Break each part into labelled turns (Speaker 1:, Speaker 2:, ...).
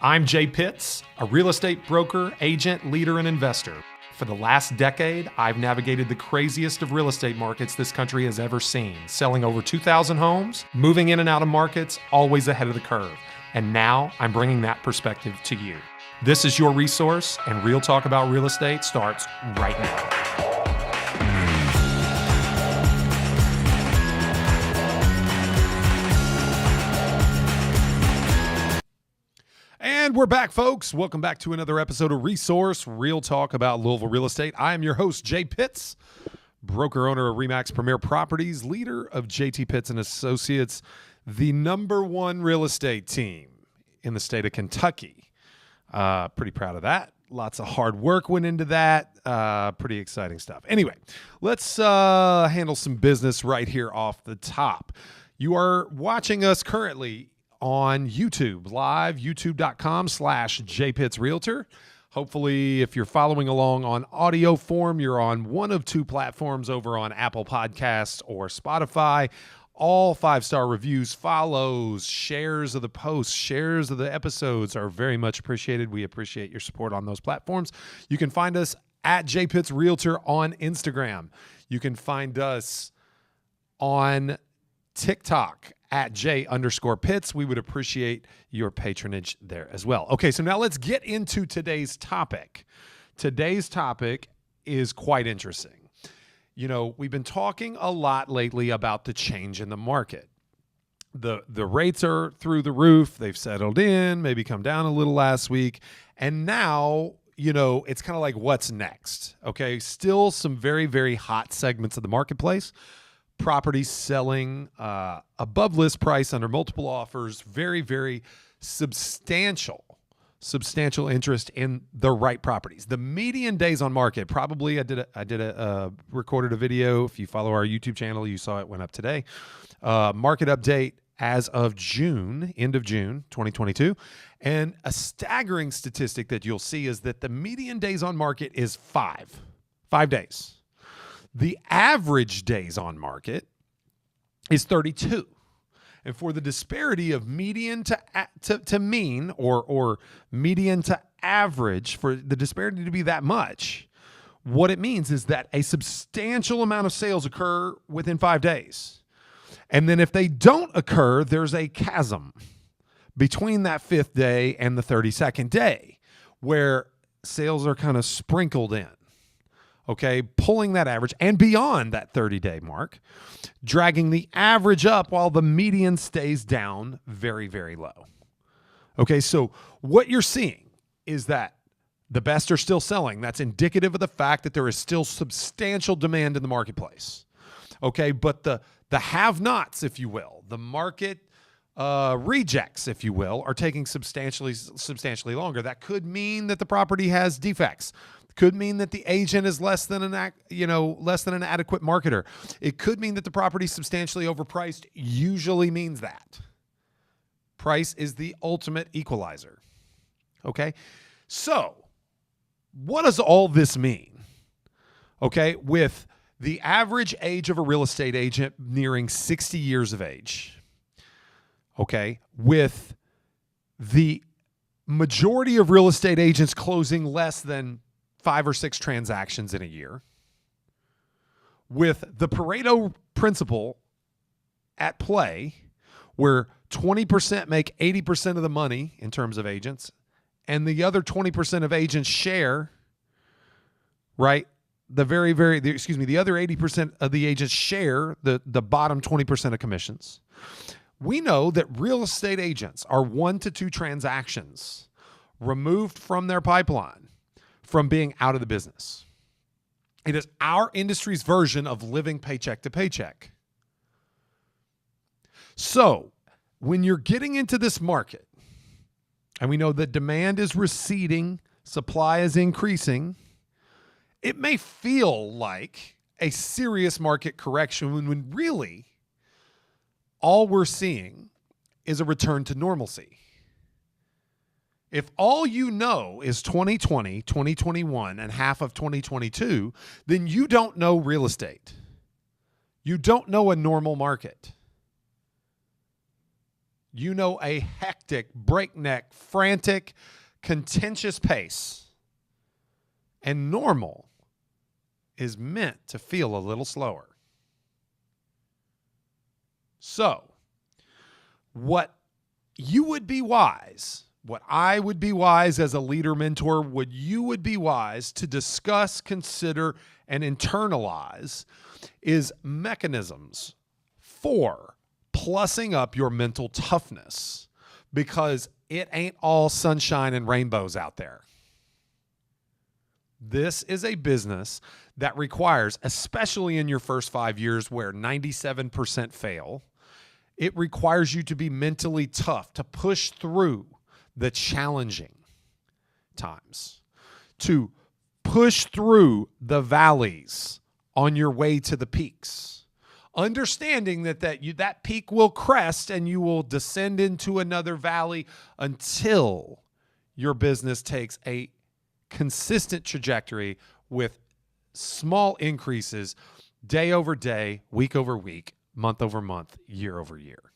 Speaker 1: I'm Jay Pitts, a real estate broker, agent, leader, and investor. For the last decade, I've navigated the craziest of real estate markets this country has ever seen, selling over 2,000 homes, moving in and out of markets, always ahead of the curve. And now I'm bringing that perspective to you. This is your resource, and Real Talk About Real Estate starts right now. And we're back, folks. Welcome back to another episode of Resource, Real Talk About Louisville Real Estate. I am your host, Jay Pitts, broker owner of RE/MAX Premier Properties, leader of JT Pitts and Associates, the #1 real estate team in the state of Kentucky. Pretty proud of that. Lots of hard work went into that. Pretty exciting stuff. Anyway, let's handle some business right here off the top. You are watching us currently on YouTube, live, youtube.com/jpittsrealtor. Hopefully, if you're following along on audio form, you're on one of two platforms over on Apple Podcasts or Spotify. All 5-star reviews, follows, shares of the posts, shares of the episodes are very much appreciated. We appreciate your support on those platforms. You can find us at jpittsrealtor on Instagram. You can find us on TikTok at J_Pitts. We would appreciate your patronage there as well. Okay, so now let's get into today's topic. Today's topic is quite interesting. You know, we've been talking a lot lately about the change in the market. The rates are through the roof. They've settled in, maybe come down a little last week. And now, you know, it's kind of like, what's next? Okay, still some very, very hot segments of the marketplace. Properties selling above list price under multiple offers, very, very substantial interest in the right properties. The median days on market, probably I recorded a video. If you follow our YouTube channel, you saw it went up today. Market update as of June, end of June, 2022. And a staggering statistic that you'll see is that the median days on market is 5 days. The average days on market is 32. And for the disparity of median to mean or median to average, for the disparity to be that much, what it means is that a substantial amount of sales occur within 5 days. And then if they don't occur, there's a chasm between that 5th day and the 32nd day where sales are kind of sprinkled in. Okay, pulling that average and beyond that 30-day mark, dragging the average up while the median stays down very, very low. Okay, so what you're seeing is that the best are still selling. That's indicative of the fact that there is still substantial demand in the marketplace. Okay, but the have-nots, if you will, the market rejects, if you will, are taking substantially longer. That could mean that the property has defects. Could mean that the agent is less than an adequate marketer. It could mean that the property is substantially overpriced. Usually means that. Price is the ultimate equalizer. Okay? So, what does all this mean? Okay, with the average age of a real estate agent nearing 60 years of age. Okay, with the majority of real estate agents closing less than 5 or 6 transactions in a year, with the Pareto principle at play, where 20% make 80% of the money in terms of agents, and the other 20% of agents share, right? The other 80% of the agents share the bottom 20% of commissions. We know that real estate agents are 1 to 2 transactions removed from their pipeline from being out of the business. It is our industry's version of living paycheck to paycheck. So when you're getting into this market, and we know that demand is receding, supply is increasing, it may feel like a serious market correction when really all we're seeing is a return to normalcy. If all you know is 2020, 2021, and half of 2022, then you don't know real estate. You don't know a normal market. a hectic, breakneck, frantic, contentious pace. And normal is meant to feel a little slower. So, what I would be wise as a leader mentor, you would be wise to discuss, consider, and internalize is mechanisms for plussing up your mental toughness, because it ain't all sunshine and rainbows out there. This is a business that requires, especially in your first 5 years where 97% fail, it requires you to be mentally tough, to push through the challenging times, to push through the valleys on your way to the peaks, understanding that peak will crest and you will descend into another valley until your business takes a consistent trajectory with small increases day over day, week over week, month over month, year over year.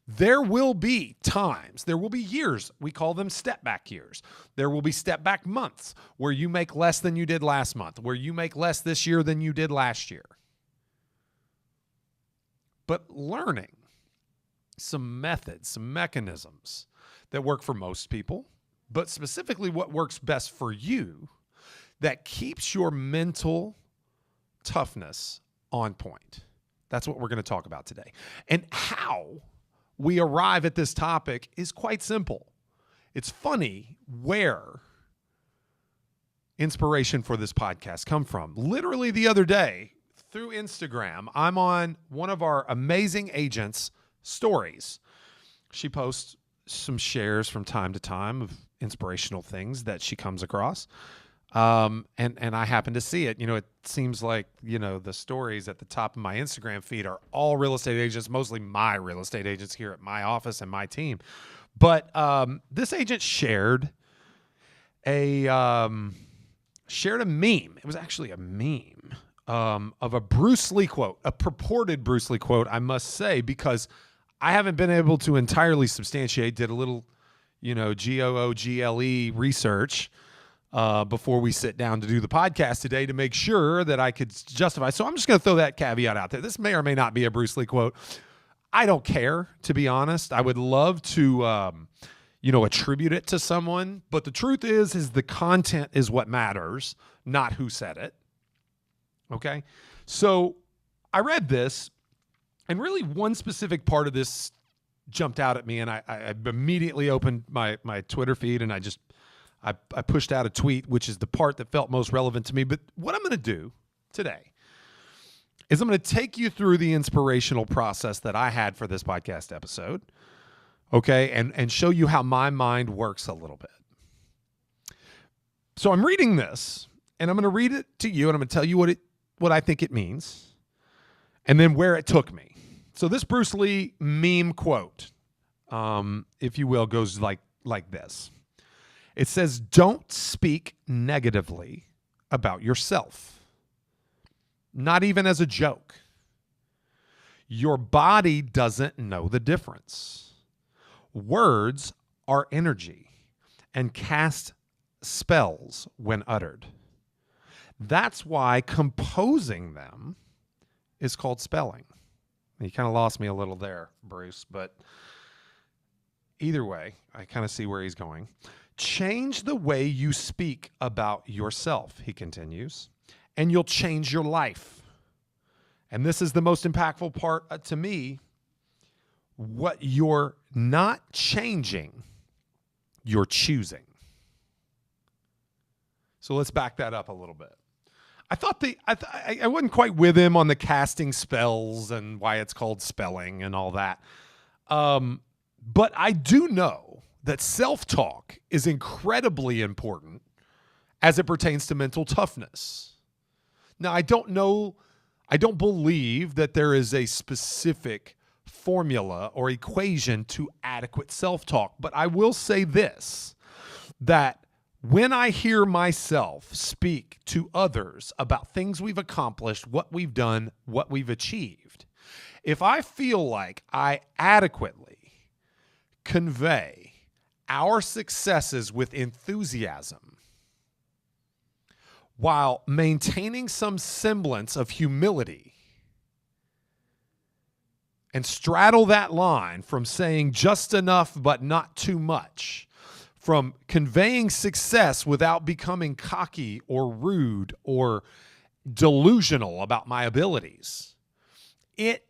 Speaker 1: There will be times, there will be years, we call them step back years. There will be step back months where you make less than you did last month, where you make less this year than you did last year. But learning some methods, some mechanisms that work for most people, but specifically what works best for you, that keeps your mental toughness on point. That's what we're going to talk about today. And how we arrive at this topic is quite simple. It's funny where inspiration for this podcast come from. Literally the other day through Instagram, I'm on one of our amazing agents' stories. She posts some shares from time to time of inspirational things that she comes across. And I happen to see it. It seems like, the stories at the top of my Instagram feed are all real estate agents, mostly my real estate agents here at my office and my team. But this agent shared a meme. It was actually a meme of a Bruce Lee quote, a purported Bruce Lee quote, I must say, because I haven't been able to entirely substantiate, did a little, GOOGLE research before we sit down to do the podcast today to make sure that I could justify. So I'm just going to throw that caveat out there. This may or may not be a Bruce Lee quote. I don't care, to be honest. I would love to, attribute it to someone. But the truth is the content is what matters, not who said it. Okay? So I read this, and really one specific part of this jumped out at me, and I immediately opened my Twitter feed, and I pushed out a tweet, which is the part that felt most relevant to me. But what I'm going to do today is I'm going to take you through the inspirational process that I had for this podcast episode, okay, and show you how my mind works a little bit. So I'm reading this, and I'm going to read it to you, and I'm going to tell you what I think it means, and then where it took me. So this Bruce Lee meme quote, if you will, goes like this. It says, "Don't speak negatively about yourself, not even as a joke. Your body doesn't know the difference. Words are energy and cast spells when uttered. That's why composing them is called spelling." You kind of lost me a little there, Bruce, but either way, I kind of see where he's going. "Change the way you speak about yourself," he continues, "and you'll change your life." And this is the most impactful part to me. What you're not changing, you're choosing. So let's back that up a little bit. I thought I wasn't quite with him on the casting spells and why it's called spelling and all that. But I do know that self-talk is incredibly important as it pertains to mental toughness. Now, I don't believe that there is a specific formula or equation to adequate self-talk, but I will say this, that when I hear myself speak to others about things we've accomplished, what we've done, what we've achieved, if I feel like I adequately convey our successes with enthusiasm while maintaining some semblance of humility and straddle that line from saying just enough but not too much, from conveying success without becoming cocky or rude or delusional about my abilities, it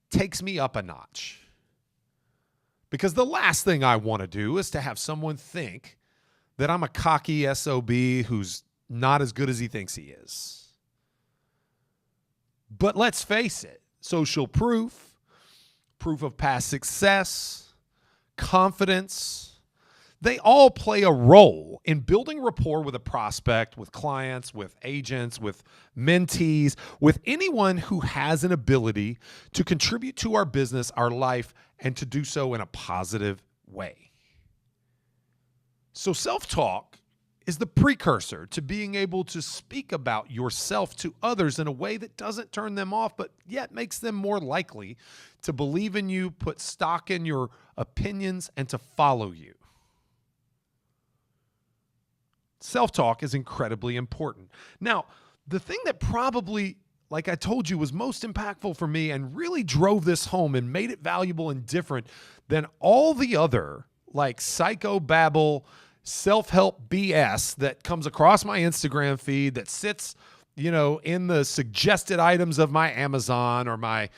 Speaker 1: takes me up a notch. Because the last thing I want to do is to have someone think that I'm a cocky SOB who's not as good as he thinks he is. But let's face it, social proof, proof of past success, confidence, they all play a role in building rapport with a prospect, with clients, with agents, with mentees, with anyone who has an ability to contribute to our business, our life, and to do so in a positive way. So self-talk is the precursor to being able to speak about yourself to others in a way that doesn't turn them off, but yet makes them more likely to believe in you, put stock in your opinions, and to follow you. Self-talk is incredibly important. Now, the thing that probably, like I told you, was most impactful for me and really drove this home and made it valuable and different than all the other like psychobabble, self-help BS that comes across my Instagram feed that sits, in the suggested items of my Amazon or my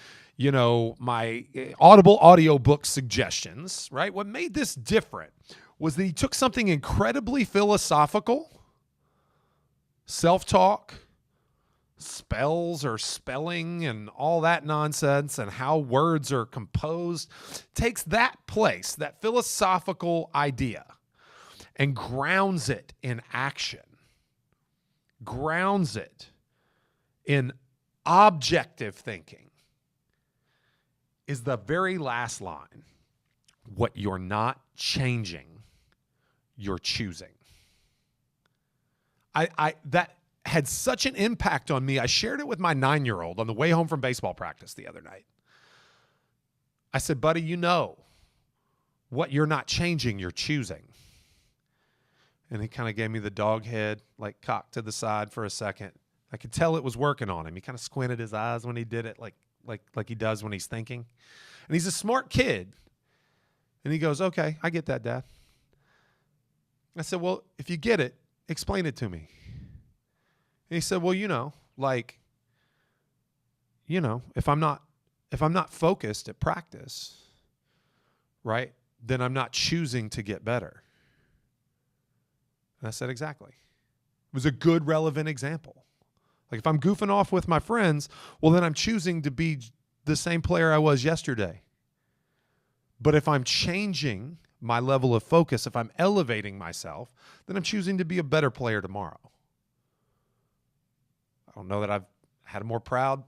Speaker 1: Audible audiobook suggestions, right? What made this different was that he took something incredibly philosophical, self-talk, spells or spelling and all that nonsense and how words are composed, takes that place, that philosophical idea, and grounds it in action, grounds it in objective thinking, is the very last line. What you're not changing, you're choosing. That had such an impact on me. I shared it with my 9-year-old on the way home from baseball practice the other night. I said, buddy, what you're not changing, you're choosing. And he kind of gave me the dog head, like cocked to the side for a second. I could tell it was working on him. He kind of squinted his eyes when he did it, like he does when he's thinking. And he's a smart kid. And he goes, okay, I get that, Dad. I said, well, if you get it, explain it to me. And he said, well, if I'm not focused at practice, right, then I'm not choosing to get better. And I said, exactly. It was a good, relevant example. Like if I'm goofing off with my friends, well, then I'm choosing to be the same player I was yesterday. But if I'm changing my level of focus, if I'm elevating myself, then I'm choosing to be a better player tomorrow. I don't know that I've had a more proud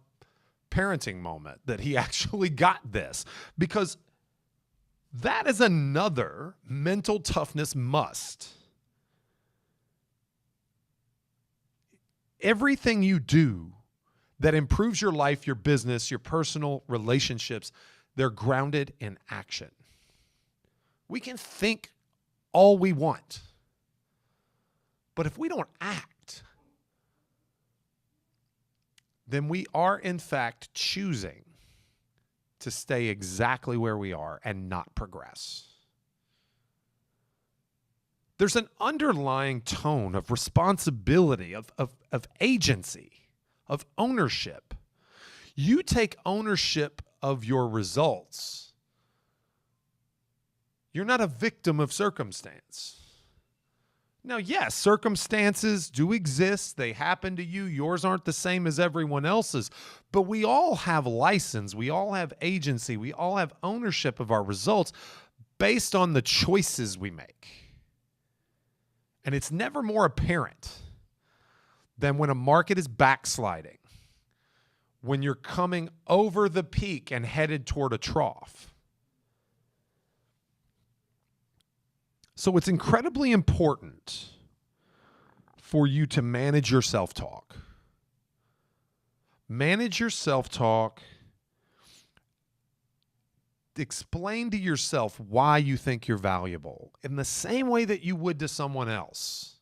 Speaker 1: parenting moment that he actually got this, because that is another mental toughness must. Everything you do that improves your life, your business, your personal relationships, they're grounded in action. We can think all we want, but if we don't act, then we are in fact choosing to stay exactly where we are and not progress. There's an underlying tone of responsibility, of agency, of ownership. You take ownership of your results. You're not a victim of circumstance. Now, yes, circumstances do exist. They happen to you. Yours aren't the same as everyone else's. But we all have license. We all have agency. We all have ownership of our results based on the choices we make. And it's never more apparent than when a market is backsliding, when you're coming over the peak and headed toward a trough. So it's incredibly important for you to manage your self-talk. Manage your self-talk explain to yourself why you think you're valuable in the same way that you would to someone else.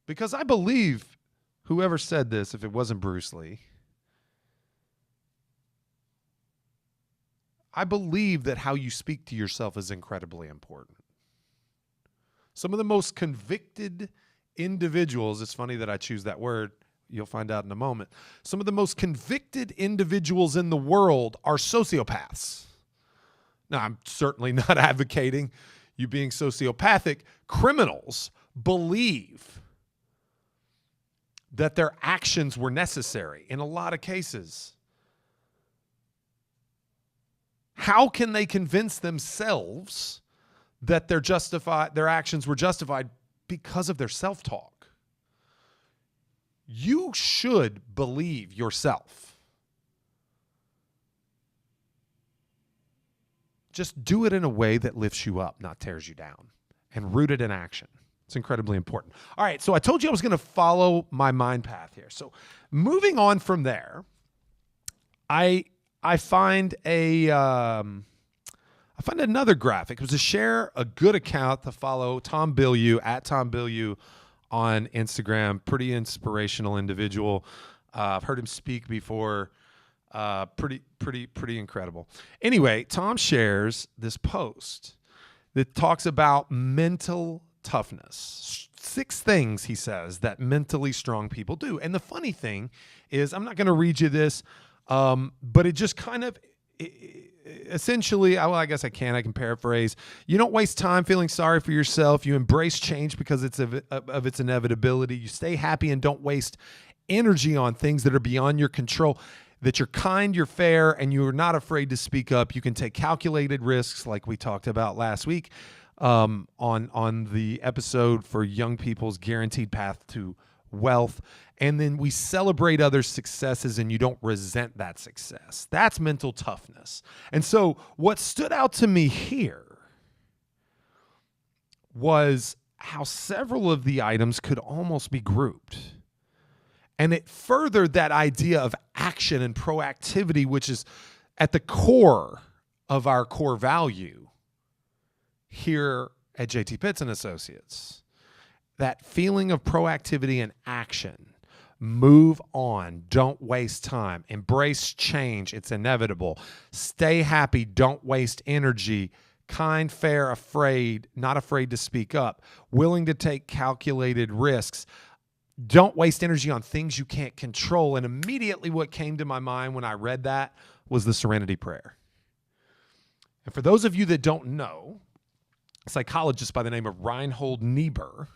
Speaker 1: Because I believe whoever said this, if it wasn't Bruce Lee, I believe that how you speak to yourself is incredibly important. Some of the most convicted individuals, it's funny that I choose that word, you'll find out in a moment. Some of the most convicted individuals in the world are sociopaths. Now, I'm certainly not advocating you being sociopathic. Criminals believe that their actions were necessary in a lot of cases. How can they convince themselves that their actions were justified? Because of their self-talk. You should believe yourself. Just do it in a way that lifts you up, not tears you down, and root it in action. It's incredibly important. All right, so I told you I was going to follow my mind path here. So moving on from there, I find another graphic. It was to share a good account to follow Tom Bilyeu, at Tom Bilyeu on Instagram. Pretty inspirational individual. I've heard him speak before. Pretty incredible. Anyway, Tom shares this post that talks about mental toughness. 6 things, he says, that mentally strong people do. And the funny thing is, I'm not going to read you this, but it just kind of essentially, I guess I can paraphrase. You don't waste time feeling sorry for yourself. You embrace change because it's of its inevitability. You stay happy and don't waste energy on things that are beyond your control. That you're kind, you're fair, and you're not afraid to speak up. You can take calculated risks like we talked about last week on the episode for young people's guaranteed path to wealth. And then we celebrate others' successes and you don't resent that success. That's mental toughness. And so what stood out to me here was how several of the items could almost be grouped. And it furthered that idea of action and proactivity, which is at the core of our core value here at JT Pitts and Associates. That feeling of proactivity and action. Move on. Don't waste time. Embrace change. It's inevitable. Stay happy. Don't waste energy. Kind, fair, not afraid to speak up. Willing to take calculated risks. Don't waste energy on things you can't control. And immediately what came to my mind when I read that was the Serenity Prayer. And for those of you that don't know, a psychologist by the name of Reinhold Niebuhr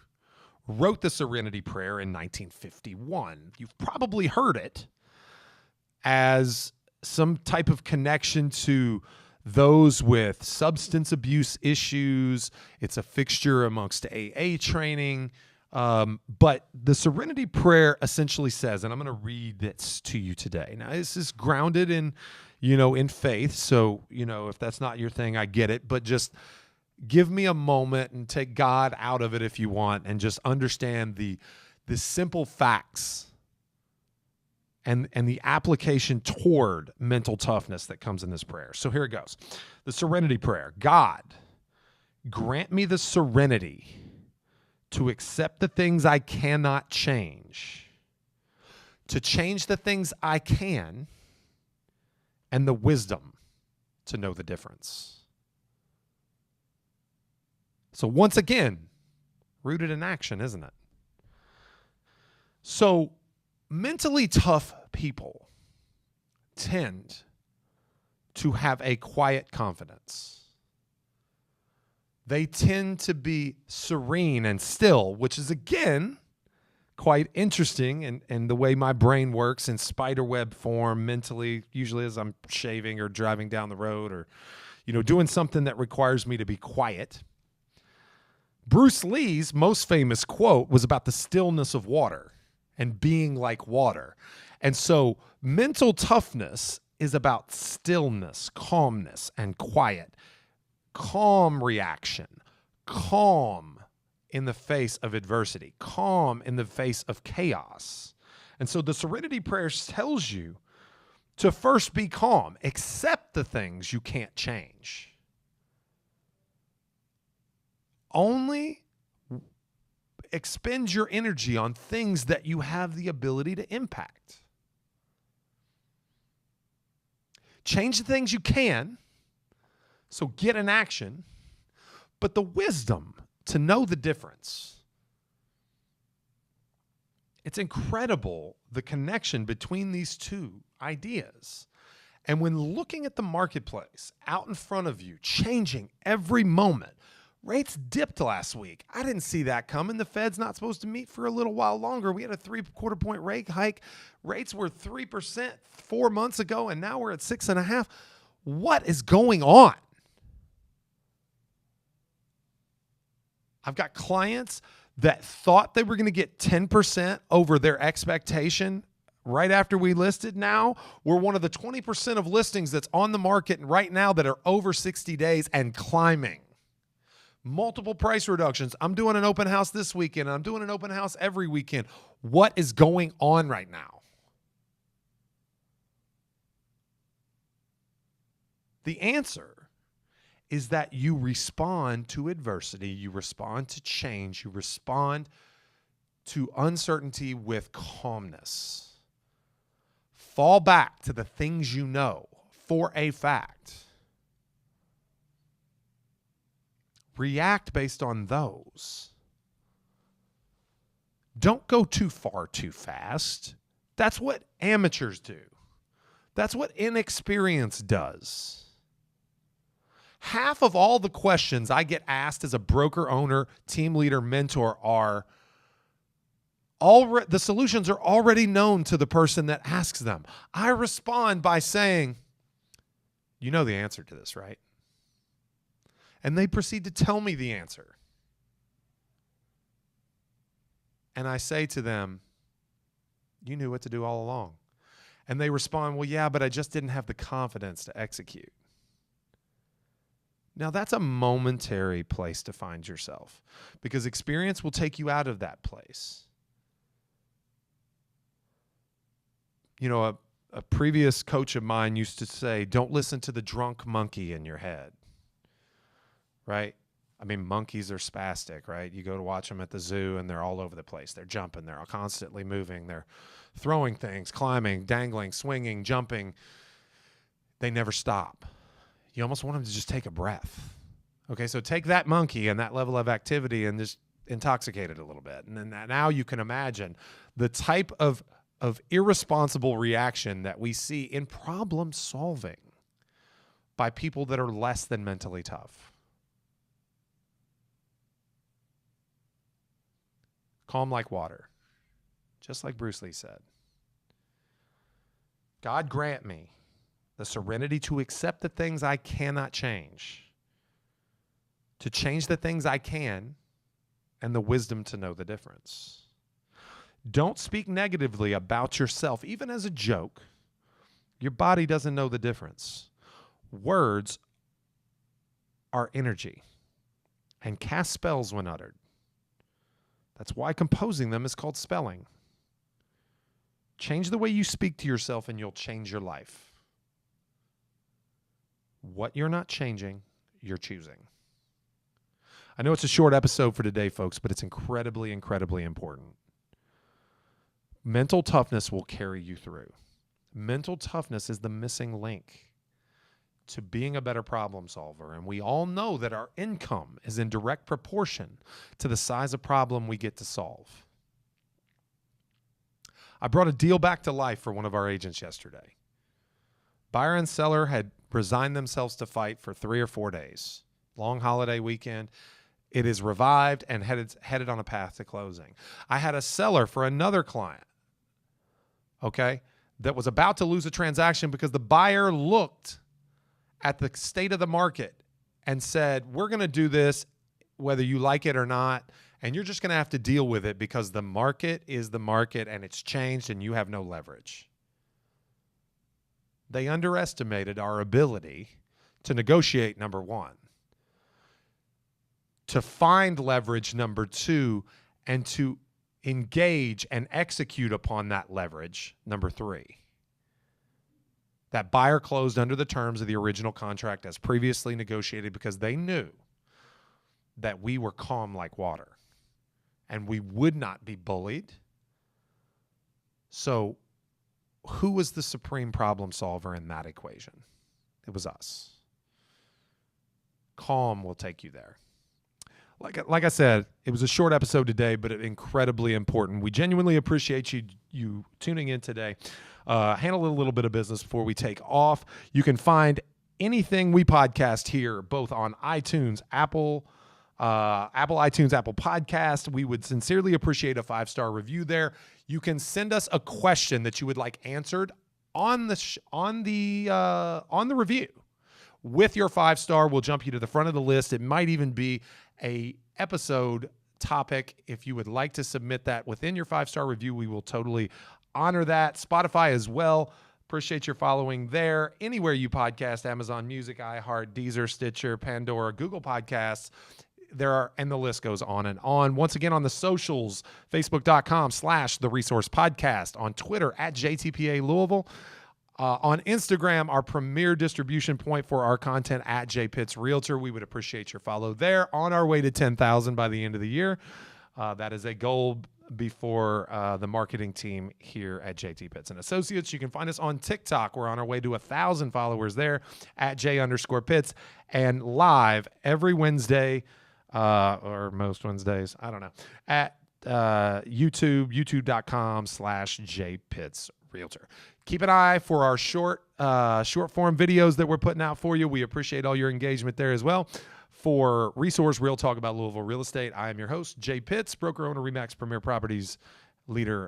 Speaker 1: wrote the Serenity Prayer in 1951. You've probably heard it as some type of connection to those with substance abuse issues. It's a fixture amongst AA training. But the Serenity Prayer essentially says, and I'm going to read this to you today. Now, this is grounded in faith. So, if that's not your thing, I get it. But just give me a moment and take God out of it if you want, and just understand the simple facts and the application toward mental toughness that comes in this prayer. So here it goes. The Serenity Prayer. God, grant me the serenity to accept the things I cannot change, to change the things I can, and the wisdom to know the difference. So once again, rooted in action, isn't it? So mentally tough people tend to have a quiet confidence. They tend to be serene and still, which is, again, quite interesting in the way my brain works in spiderweb form mentally, usually as I'm shaving or driving down the road or, doing something that requires me to be quiet. Bruce Lee's most famous quote was about the stillness of water and being like water. And so mental toughness is about stillness, calmness, and quiet. Calm reaction, calm in the face of adversity, calm in the face of chaos. And so the Serenity Prayer tells you to first be calm. Accept the things you can't change. Only expend your energy on things that you have the ability to impact. Change the things you can, so get in action, but the wisdom to know the difference. It's incredible, the connection between these two ideas. And when looking at the marketplace out in front of you, changing every moment, rates dipped last week. I didn't see that coming. The Fed's not supposed to meet for a little while longer. We had a 3/4 point rate hike. Rates were 3% 4 months ago, and now we're at 6.5%. What is going on? I've got clients that thought they were going to get 10% over their expectation right after we listed. Now we're one of the 20% of listings that's on the market right now that are over 60 days and climbing. Multiple price reductions. I'm doing an open house this weekend. I'm doing an open house every weekend. What is going on right now? The answer is that you respond to adversity, you respond to change, you respond to uncertainty with calmness. Fall back to the things you know for a fact. React based on those. Don't go too far too fast. That's what amateurs do. That's what inexperience does. Half of all the questions I get asked as a broker, owner, team leader, mentor are the solutions are already known to the person that asks them. I respond by saying, you know the answer to this, right? And they proceed to tell me the answer. And I say to them, you knew what to do all along. And they respond, well, yeah, but I just didn't have the confidence to execute. Now, that's a momentary place to find yourself because experience will take you out of that place. You know, a previous coach of mine used to say, don't listen to the drunk monkey in your head, right? I mean, monkeys are spastic, right? You go to watch them at the zoo and they're all over the place. They're jumping. They're constantly moving. They're throwing things, climbing, dangling, swinging, jumping. They never stop. You almost want them to just take a breath. Okay, so take that monkey and that level of activity and just intoxicate it a little bit. And then now you can imagine the type of irresponsible reaction that we see in problem solving by people that are less than mentally tough. Calm like water, just like Bruce Lee said. God grant me the serenity to accept the things I cannot change, to change the things I can, and the wisdom to know the difference. Don't speak negatively about yourself, even as a joke. Your body doesn't know the difference. Words are energy and cast spells when uttered. That's why composing them is called spelling. Change the way you speak to yourself and you'll change your life. What you're not changing, you're choosing. I know it's a short episode for today, folks, but it's incredibly, incredibly important. Mental toughness will carry you through. Mental toughness is the missing link to being a better problem solver. And we all know that our income is in direct proportion to the size of problem we get to solve. I brought a deal back to life for one of our agents yesterday. Buyer and seller had resigned themselves to fight for 3 or 4 days. Long holiday weekend. It is revived and headed on a path to closing. I had a seller for another client, okay, that was about to lose a transaction because the buyer looked at the state of the market and said, we're going to do this whether you like it or not, and you're just going to have to deal with it because the market is the market and it's changed and you have no leverage. They underestimated our ability to negotiate, number one, to find leverage, number two, and to engage and execute upon that leverage, number three. That buyer closed under the terms of the original contract as previously negotiated because they knew that we were calm like water and we would not be bullied. So who was the supreme problem solver in that equation? It was us. Calm will take you there. Like I said, it was a short episode today, but incredibly important. We genuinely appreciate you tuning in today. Handle a little bit of business before we take off. You can find anything we podcast here, both on iTunes, Apple iTunes, Apple Podcast. We would sincerely appreciate a 5-star review there. You can send us a question that you would like answered on the review. With your 5-star, we'll jump you to the front of the list. It might even be a episode topic. If you would like to submit that within your 5-star review, we will totally honor that. Spotify as well. Appreciate your following there. Anywhere you podcast, Amazon Music, iHeart, Deezer, Stitcher, Pandora, Google Podcasts. And the list goes on and on. Once again, on the socials, facebook.com/The Resource Podcast, on Twitter @JTPA Louisville, on Instagram, our premier distribution point for our content @JPitts Realtor. We would appreciate your follow there. On our way to 10,000 by the end of the year. That is a goal before the marketing team here at JT Pitts and Associates. You can find us on TikTok. We're on our way to 1,000 followers there @J_Pitts, and live every Wednesday, or most Wednesdays, I don't know, at youtube.com/JPitts Realtor. Keep an eye for our short form videos that we're putting out for you. We appreciate all your engagement there as well. For Resource Real Talk about Louisville real estate, I am your host, Jay Pitts, broker owner, RE/MAX Premier Properties, leader